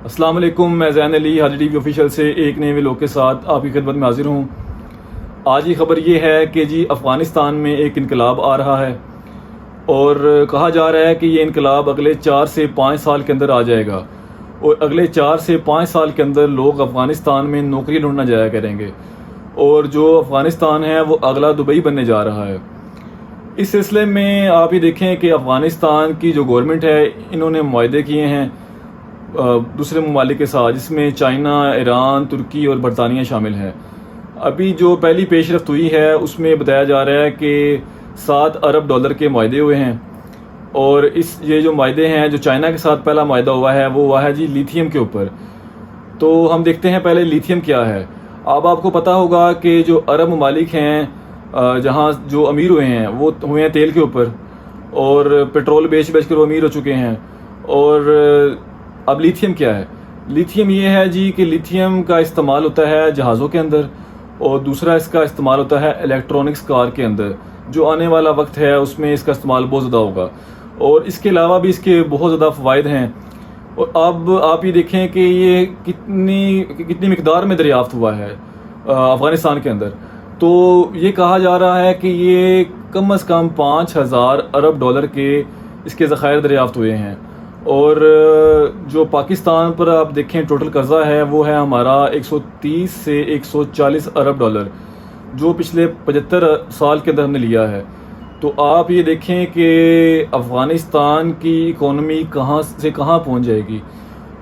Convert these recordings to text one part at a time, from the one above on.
السلام علیکم، میں زین علی حاجی ٹی وی آفیشیل سے ایک نئے ولاگ کے ساتھ آپ کی خدمت میں حاضر ہوں۔ آج کی خبر یہ ہے کہ جی افغانستان میں ایک انقلاب آ رہا ہے اور کہا جا رہا ہے کہ یہ انقلاب اگلے 4 سے 5 سال کے اندر آ جائے گا اور اگلے 4 سے 5 سال کے اندر لوگ افغانستان میں نوکری ڈھونڈنا جایا کریں گے اور جو افغانستان ہے وہ اگلا دبئی بننے جا رہا ہے۔ اس سلسلے میں آپ یہ دیکھیں کہ افغانستان کی جو گورنمنٹ ہے انہوں نے معاہدے کیے ہیں دوسرے ممالک کے ساتھ، جس میں چائنا، ایران، ترکی اور برطانیہ شامل ہے۔ ابھی جو پہلی پیش رفت ہوئی ہے اس میں بتایا جا رہا ہے کہ 7 ارب ڈالر کے معاہدے ہوئے ہیں اور یہ جو معاہدے ہیں، جو چائنا کے ساتھ پہلا معاہدہ ہوا ہے وہ ہوا ہے جی لیتھیم کے اوپر۔ تو ہم دیکھتے ہیں پہلے لیتھیم کیا ہے۔ اب آپ کو پتہ ہوگا کہ جو عرب ممالک ہیں جہاں جو امیر ہوئے ہیں وہ ہوئے ہیں تیل کے اوپر، اور پیٹرول بیچ کر وہ امیر ہو چکے ہیں۔ اور اب لیتھیم کیا ہے؟ لیتھیم یہ ہے جی کہ لیتھیم کا استعمال ہوتا ہے جہازوں کے اندر، اور دوسرا اس کا استعمال ہوتا ہے الیکٹرونکس کار کے اندر۔ جو آنے والا وقت ہے اس میں اس کا استعمال بہت زیادہ ہوگا، اور اس کے علاوہ بھی اس کے بہت زیادہ فوائد ہیں۔ اور اب آپ یہ دیکھیں کہ یہ کتنی مقدار میں دریافت ہوا ہے افغانستان کے اندر۔ تو یہ کہا جا رہا ہے کہ یہ کم از کم 5000 ارب ڈالر کے اس کے ذخائر دریافت ہوئے ہیں۔ اور جو پاکستان پر آپ دیکھیں ٹوٹل قرضہ ہے وہ ہے ہمارا 130 سے 140 ارب ڈالر، جو پچھلے 75 سال کے اندر ہم نے لیا ہے۔ تو آپ یہ دیکھیں کہ افغانستان کی اکانومی کہاں سے کہاں پہنچ جائے گی،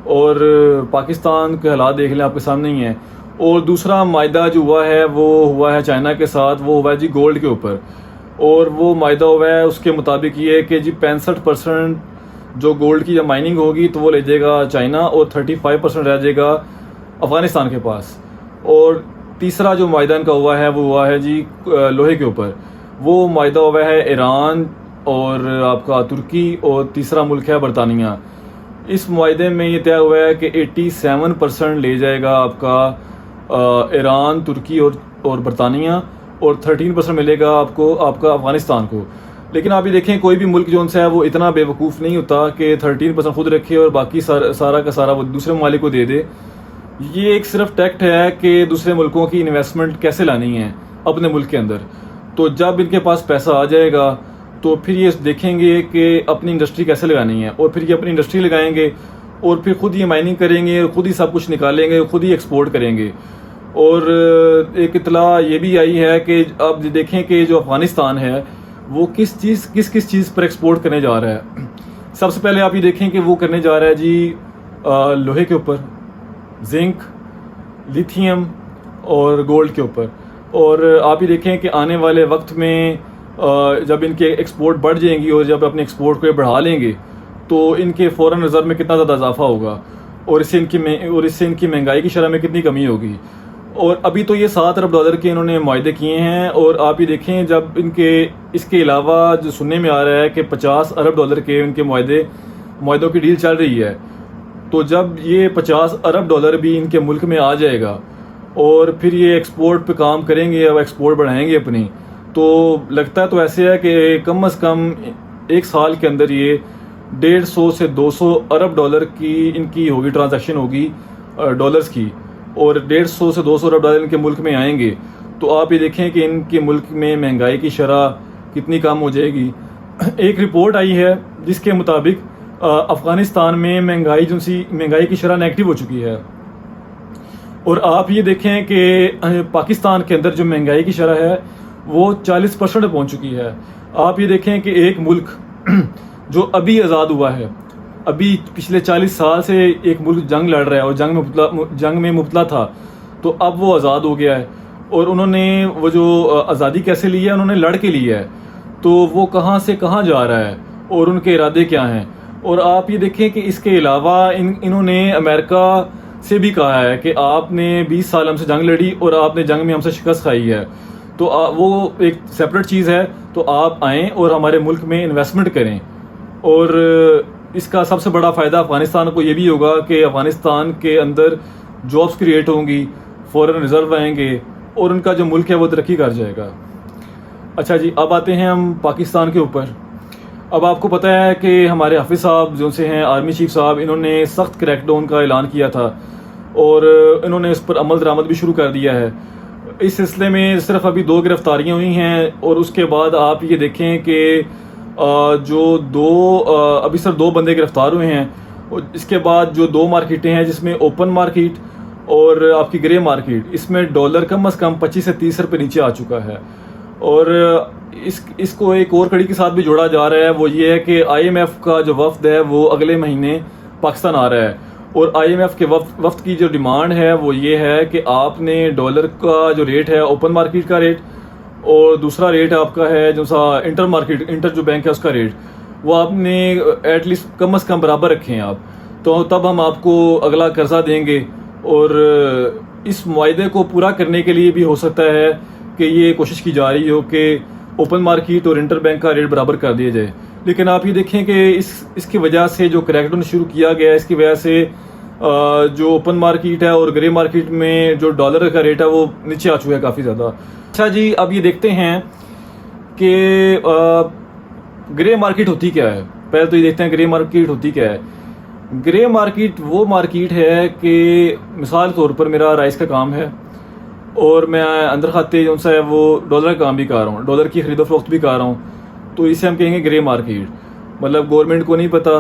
اور پاکستان کے حالات دیکھ لیں، آپ کے سامنے ہی ہیں۔ اور دوسرا معاہدہ جو ہوا ہے وہ ہوا ہے چائنا کے ساتھ، وہ ہوا ہے جی گولڈ کے اوپر، اور وہ معاہدہ ہوا ہے اس کے مطابق یہ ہے کہ جی 65% جو گولڈ کی جب مائننگ ہوگی تو وہ لے جائے گا چائنا، اور 35% رہ جائے گا افغانستان کے پاس۔ اور تیسرا جو معاہدہ ان کا ہوا ہے وہ ہوا ہے جی لوہے کے اوپر، وہ معاہدہ ہوا ہے ایران اور آپ کا ترکی، اور تیسرا ملک ہے برطانیہ۔ اس معاہدے میں یہ طے ہوا ہے کہ 87% لے جائے گا آپ کا ایران، ترکی اور برطانیہ، اور 13% ملے گا آپ کا افغانستان کو۔ لیکن آپ یہ دیکھیں کوئی بھی ملک جو ان سے ہے وہ اتنا بے وقوف نہیں ہوتا کہ 13% خود رکھے اور باقی سارا کا سارا وہ دوسرے ممالک کو دے دے۔ یہ ایک صرف ٹیکٹ ہے کہ دوسرے ملکوں کی انویسٹمنٹ کیسے لانی ہے اپنے ملک کے اندر۔ تو جب ان کے پاس پیسہ آ جائے گا تو پھر یہ دیکھیں گے کہ اپنی انڈسٹری کیسے لگانی ہے، اور پھر یہ اپنی انڈسٹری لگائیں گے اور پھر خود یہ مائننگ کریں گے، خود ہی سب کچھ نکالیں گے، خود ہی ایکسپورٹ کریں گے۔ اور ایک اطلاع یہ بھی آئی ہے کہ اب دیکھیں کہ جو افغانستان ہے وہ کس چیز پر ایکسپورٹ کرنے جا رہا ہے۔ سب سے پہلے آپ یہ دیکھیں کہ وہ کرنے جا رہا ہے جی لوہے کے اوپر، زنک، لیتھیم اور گولڈ کے اوپر۔ اور آپ یہ دیکھیں کہ آنے والے وقت میں جب ان کے ایکسپورٹ بڑھ جائیں گی اور جب اپنے ایکسپورٹ کو بڑھا لیں گے تو ان کے فوراً ریزرو میں کتنا زیادہ اضافہ ہوگا، اور اس سے ان کی مہنگائی کی شرح میں کتنی کمی ہوگی۔ اور ابھی تو یہ 7 ارب ڈالر کے انہوں نے معاہدے کیے ہیں، اور آپ یہ دیکھیں جب اس کے علاوہ جو سننے میں آ رہا ہے کہ 50 ارب ڈالر کے ان کے معاہدوں کی ڈیل چل رہی ہے، تو جب یہ 50 ارب ڈالر بھی ان کے ملک میں آ جائے گا اور پھر یہ ایکسپورٹ پہ کام کریں گے، اب ایکسپورٹ بڑھائیں گے اپنی، تو لگتا ہے تو ایسے ہے کہ کم از کم ایک سال کے اندر یہ 150 سے 200 ارب ڈالر کی ان کی ہوگی ٹرانزیکشن ہوگی ڈالرز کی، اور 150 سے 200 ارب ڈالر ان کے ملک میں آئیں گے۔ تو آپ یہ دیکھیں کہ ان کے ملک میں مہنگائی کی شرح کتنی کم ہو جائے گی۔ ایک رپورٹ آئی ہے جس کے مطابق افغانستان میں مہنگائی کی شرح نیگیٹو ہو چکی ہے، اور آپ یہ دیکھیں کہ پاکستان کے اندر جو مہنگائی کی شرح ہے وہ 40% پہنچ چکی ہے۔ آپ یہ دیکھیں کہ ایک ملک جو ابھی آزاد ہوا ہے، ابھی پچھلے 40 سال سے ایک ملک جنگ لڑ رہا ہے اور جنگ میں مبتلا تھا، تو اب وہ آزاد ہو گیا ہے، اور انہوں نے وہ جو آزادی کیسے لی ہے، انہوں نے لڑ کے لی ہے۔ تو وہ کہاں سے کہاں جا رہا ہے اور ان کے ارادے کیا ہیں۔ اور آپ یہ دیکھیں کہ اس کے علاوہ انہوں نے امریکہ سے بھی کہا ہے کہ آپ نے 20 سال ہم سے جنگ لڑی اور آپ نے جنگ میں ہم سے شکست کھائی ہے، تو وہ ایک سیپریٹ چیز ہے، تو آپ آئیں اور ہمارے ملک میں انویسٹمنٹ کریں۔ اور اس کا سب سے بڑا فائدہ افغانستان کو یہ بھی ہوگا کہ افغانستان کے اندر جابس کریٹ ہوں گی، فورن ریزرو آئیں گے، اور ان کا جو ملک ہے وہ ترقی کر جائے گا۔ اچھا جی، اب آتے ہیں ہم پاکستان کے اوپر۔ اب آپ کو پتہ ہے کہ ہمارے حافظ صاحب جو سے ہیں آرمی چیف صاحب، انہوں نے سخت کریک ڈاؤن کا اعلان کیا تھا اور انہوں نے اس پر عمل درآمد بھی شروع کر دیا ہے۔ اس سلسلے میں صرف ابھی 2 گرفتاریاں ہوئی ہیں، اور اس کے بعد آپ یہ دیکھیں کہ ابھی صرف 2 بندے گرفتار ہوئے ہیں، اور اس کے بعد جو 2 مارکیٹیں ہیں جس میں اوپن مارکیٹ اور آپ کی گرے مارکیٹ، اس میں ڈالر کم از کم 25 سے 30 روپے نیچے آ چکا ہے۔ اور اس کو ایک اور کڑی کے ساتھ بھی جوڑا جا رہا ہے، وہ یہ ہے کہ آئی ایم ایف کا جو وفد ہے وہ اگلے مہینے پاکستان آ رہا ہے، اور آئی ایم ایف کے وفد کی جو ڈیمانڈ ہے وہ یہ ہے کہ آپ نے ڈالر کا جو ریٹ ہے اوپن مارکیٹ کا ریٹ، اور دوسرا ریٹ آپ کا ہے جو سا انٹر جو بینک ہے اس کا ریٹ، وہ آپ نے ایٹ لیسٹ کم از کم برابر رکھیں آپ، تو تب ہم آپ کو اگلا قرضہ دیں گے۔ اور اس معاہدے کو پورا کرنے کے لیے بھی ہو سکتا ہے کہ یہ کوشش کی جا رہی ہو کہ اوپن مارکیٹ اور انٹر بینک کا ریٹ برابر کر دیا جائے، لیکن آپ یہ دیکھیں کہ اس کی وجہ سے جو کریک ڈاؤن شروع کیا گیا ہے، اس کی وجہ سے جو اوپن مارکیٹ ہے اور گرے مارکیٹ میں جو ڈالر کا ریٹ ہے وہ نیچے آ چکا ہے کافی زیادہ۔ اچھا جی، اب یہ دیکھتے ہیں کہ گرے مارکیٹ ہوتی کیا ہے۔ پہلے تو یہ دیکھتے ہیں گرے مارکیٹ ہوتی کیا ہے۔ گرے مارکیٹ وہ مارکیٹ ہے کہ مثال طور پر میرا رائس کا کام ہے، اور میں اندر کھاتے جو سا ہے وہ ڈالر کا کام بھی کر رہا ہوں، ڈالر کی خرید و فروخت بھی کر رہا ہوں، تو اسے ہم کہیں گے گرے مارکیٹ۔ مطلب گورنمنٹ کو نہیں پتہ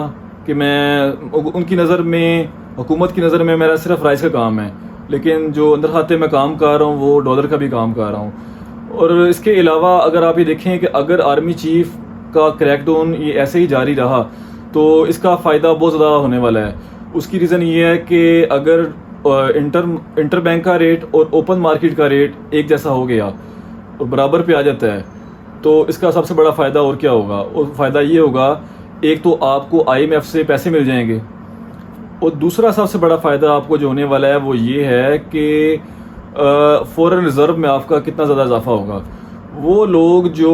کہ ان کی نظر میں، حکومت کی نظر میں میرا صرف رائس کا کام ہے، لیکن جو اندر کھاتے میں کام کر رہا ہوں وہ ڈالر کا بھی کام کر رہا ہوں۔ اور اس کے علاوہ اگر آپ یہ دیکھیں کہ اگر آرمی چیف کا کریک ڈاؤن یہ ایسے ہی جاری رہا تو اس کا فائدہ بہت زیادہ ہونے والا ہے۔ اس کی ریزن یہ ہے کہ اگر انٹر بینک کا ریٹ اور اوپن مارکیٹ کا ریٹ ایک جیسا ہو گیا اور برابر پہ آ جاتا ہے، تو اس کا سب سے بڑا فائدہ اور کیا ہوگا؟ اور فائدہ یہ ہوگا، ایک تو آپ کو آئی ایم ایف سے پیسے مل جائیں گے، اور دوسرا سب سے بڑا فائدہ آپ کو جو ہونے والا ہے وہ یہ ہے کہ فورن ریزرو میں آپ کا کتنا زیادہ اضافہ ہوگا۔ وہ لوگ جو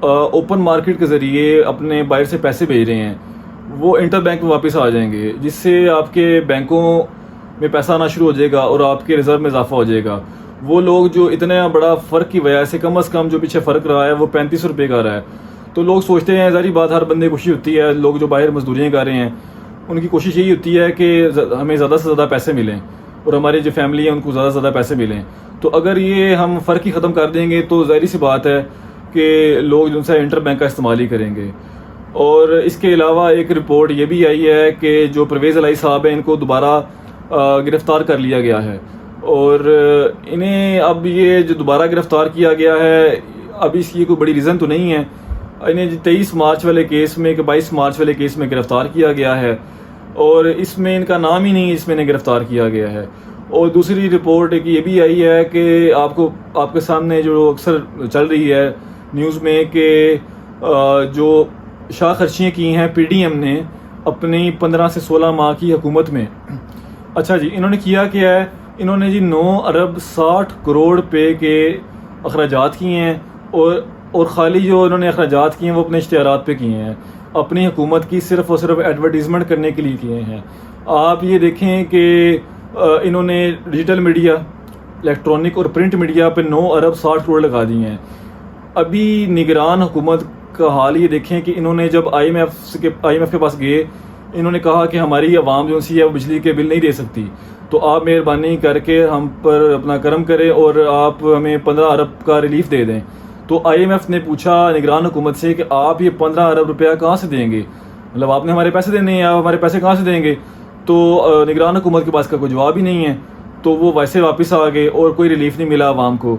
اوپن مارکیٹ کے ذریعے اپنے باہر سے پیسے بھیج رہے ہیں وہ انٹر بینک میں واپس آ جائیں گے، جس سے آپ کے بینکوں میں پیسہ آنا شروع ہو جائے گا اور آپ کے ریزرو میں اضافہ ہو جائے گا۔ وہ لوگ جو اتنا بڑا فرق کی وجہ سے، کم از کم جو پیچھے فرق رہا ہے وہ 35 روپے کا رہا ہے، تو لوگ سوچتے ہیں، ظاہری بات ہر بندے خوشی ہوتی ہے، لوگ جو باہر مزدوریاں کر رہے ہیں ان کی کوشش یہی ہوتی ہے کہ ہمیں زیادہ سے زیادہ پیسے ملیں اور ہماری جو فیملی ہے ان کو زیادہ سے زیادہ پیسے ملیں۔ تو اگر یہ ہم فرق ہی ختم کر دیں گے تو ظاہری سی بات ہے کہ لوگ جو ہے انٹر بینک کا استعمال ہی کریں گے۔ اور اس کے علاوہ ایک رپورٹ یہ بھی آئی ہے کہ جو پرویز الہی صاحب ہیں ان کو دوبارہ گرفتار کر لیا گیا ہے، اور انہیں اب یہ جو دوبارہ گرفتار کیا گیا ہے، اب اس کی کوئی بڑی ریزن تو نہیں ہے، انہیں 23 مارچ والے کیس میں کہ 22 مارچ والے کیس میں گرفتار کیا گیا ہے، اور اس میں ان کا نام ہی نہیں اس میں انہیں گرفتار کیا گیا ہے۔ اور دوسری رپورٹ ایک یہ بھی آئی ہے کہ آپ کے سامنے جو اکثر چل رہی ہے نیوز میں کہ جو شاہ خرچیاں کی ہیں پی ڈی ایم نے اپنی 15 سے 16 ماہ کی حکومت میں۔ اچھا جی، انہوں نے کیا ہے، انہوں نے جی 9 ارب 60 کروڑ روپے کے اخراجات کیے ہیں، اور خالی جو انہوں نے اخراجات کیے ہیں وہ اپنے اشتہارات پہ کیے ہیں، اپنی حکومت کی صرف اور صرف ایڈورٹیزمنٹ کرنے کے لیے کیے ہیں۔ آپ یہ دیکھیں کہ انہوں نے ڈیجیٹل میڈیا، الیکٹرانک اور پرنٹ میڈیا پہ 9 ارب 60 کروڑ لگا دیے ہیں۔ ابھی نگران حکومت کا حال یہ دیکھیں کہ انہوں نے جب آئی ایم ایف کے پاس گئے، انہوں نے کہا کہ ہماری عوام جو سی ہے وہ بجلی کے بل نہیں دے سکتی، تو آپ مہربانی کر کے ہم پر اپنا کرم کریں اور آپ ہمیں 15 ارب کا ریلیف دے دیں۔ تو آئی ایم ایف نے پوچھا نگران حکومت سے کہ آپ یہ 15 ارب روپیہ کہاں سے دیں گے، مطلب آپ نے ہمارے پیسے دینے ہیں، آپ ہمارے پیسے کہاں سے دیں گے؟ تو نگران حکومت کے پاس کا کوئی جواب ہی نہیں ہے، تو وہ ویسے واپس آ گئے اور کوئی ریلیف نہیں ملا عوام کو۔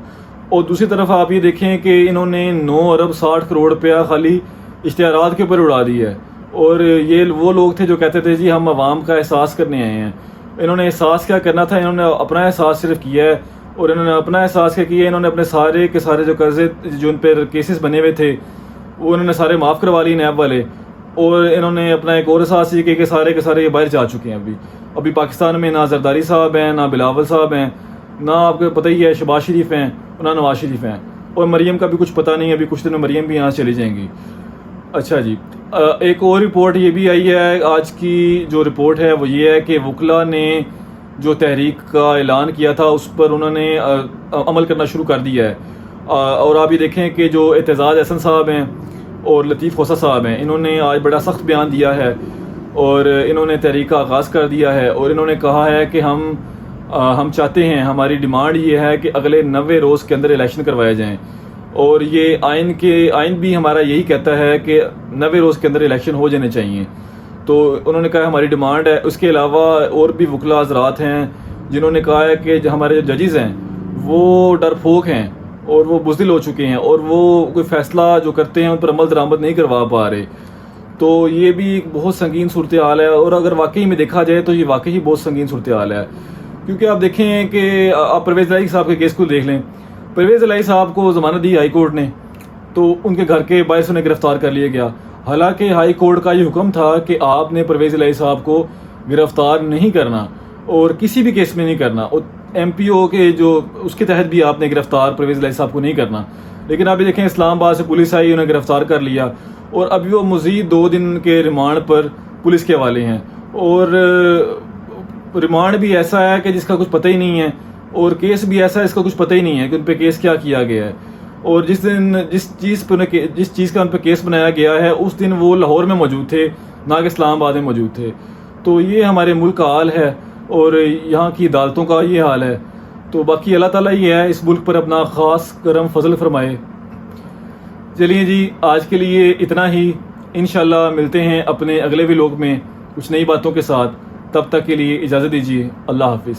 اور دوسری طرف آپ یہ دیکھیں کہ انہوں نے 9 ارب 60 کروڑ روپیہ خالی اشتہارات کے اوپر اڑا دی ہے، اور یہ وہ لوگ تھے جو کہتے تھے جی ہم عوام کا احساس کرنے آئے ہیں۔ انہوں نے احساس کیا کرنا تھا، انہوں نے اپنا احساس صرف کیا ہے، اور انہوں نے اپنا احساس کیا کیا، انہوں نے اپنے سارے کے سارے جو قرضے جو ان پہ کیسز بنے ہوئے تھے وہ انہوں نے سارے معاف کروا لیے نیب والے، اور انہوں نے اپنا ایک اور احساس یہ کیا کہ سارے کے سارے یہ باہر جا چکے ہیں۔ ابھی پاکستان میں نہ زرداری صاحب ہیں، نہ بلاول صاحب ہیں، نہ آپ کو پتہ ہی ہے شہباز شریف ہیں، نہ نواز شریف ہیں، اور مریم کا بھی کچھ پتہ نہیں، ابھی کچھ دنوں مریم بھی یہاں چلی جائیں گی۔ اچھا جی، ایک اور رپورٹ یہ بھی آئی ہے، آج کی جو رپورٹ ہے وہ یہ ہے کہ وکلا نے جو تحریک کا اعلان کیا تھا اس پر انہوں نے عمل کرنا شروع کر دیا ہے۔ اور آپ یہ دیکھیں کہ جو اعتزاز احسن صاحب ہیں اور لطیف خوسا صاحب ہیں، انہوں نے آج بڑا سخت بیان دیا ہے اور انہوں نے تحریک کا آغاز کر دیا ہے، اور انہوں نے کہا ہے کہ ہم چاہتے ہیں، ہماری ڈیمانڈ یہ ہے کہ اگلے 90 روز کے اندر الیکشن کروائے جائیں، اور یہ آئین بھی ہمارا یہی کہتا ہے کہ 90 روز کے اندر الیکشن ہو جانے چاہیے۔ تو انہوں نے کہا ہماری ڈیمانڈ ہے۔ اس کے علاوہ اور بھی وکلاء حضرات ہیں جنہوں نے کہا ہے کہ جو ہمارے ججز ہیں وہ ڈرپوک ہیں اور وہ بزدل ہو چکے ہیں، اور وہ کوئی فیصلہ جو کرتے ہیں ان پر عمل درآمد نہیں کروا پا رہے۔ تو یہ بھی ایک بہت سنگین صورتحال ہے، اور اگر واقعی میں دیکھا جائے تو یہ واقعی ہی بہت سنگین صورتحال ہے، کیونکہ آپ دیکھیں کہ آپ پرویز الہی صاحب کے کیس کو دیکھ لیں۔ پرویز الہی صاحب کو ضمانت دی ہائی کورٹ نے، تو ان کے گھر کے باعث انہیں گرفتار کر لیا گیا، حالانکہ ہائی کورٹ کا یہ حکم تھا کہ آپ نے پرویز الہی صاحب کو گرفتار نہیں کرنا اور کسی بھی کیس میں نہیں کرنا، اور ایم پی او کے جو اس کے تحت بھی آپ نے گرفتار پرویز الہی صاحب کو نہیں کرنا۔ لیکن ابھی دیکھیں اسلام آباد سے پولیس آئی، انہیں گرفتار کر لیا، اور ابھی وہ مزید 2 دن کے ریمانڈ پر پولیس کے حوالے ہیں، اور ریمانڈ بھی ایسا ہے کہ جس کا کچھ پتہ ہی نہیں ہے، اور کیس بھی ایسا ہے اس کا کچھ پتہ ہی نہیں ہے کہ ان پہ کیس کیا کیا گیا ہے، اور جس چیز کا ان پہ کیس بنایا گیا ہے اس دن وہ لاہور میں موجود تھے، نہ کہ اسلام آباد میں موجود تھے۔ تو یہ ہمارے ملک کا حال ہے اور یہاں کی عدالتوں کا یہ حال ہے۔ تو باقی اللہ تعالیٰ یہ ہے اس ملک پر اپنا خاص کرم فضل فرمائے۔ چلیے جی، آج کے لیے اتنا ہی، انشاءاللہ ملتے ہیں اپنے اگلے ولاگ میں کچھ نئی باتوں کے ساتھ۔ تب تک کے لیے اجازت دیجیے، اللہ حافظ۔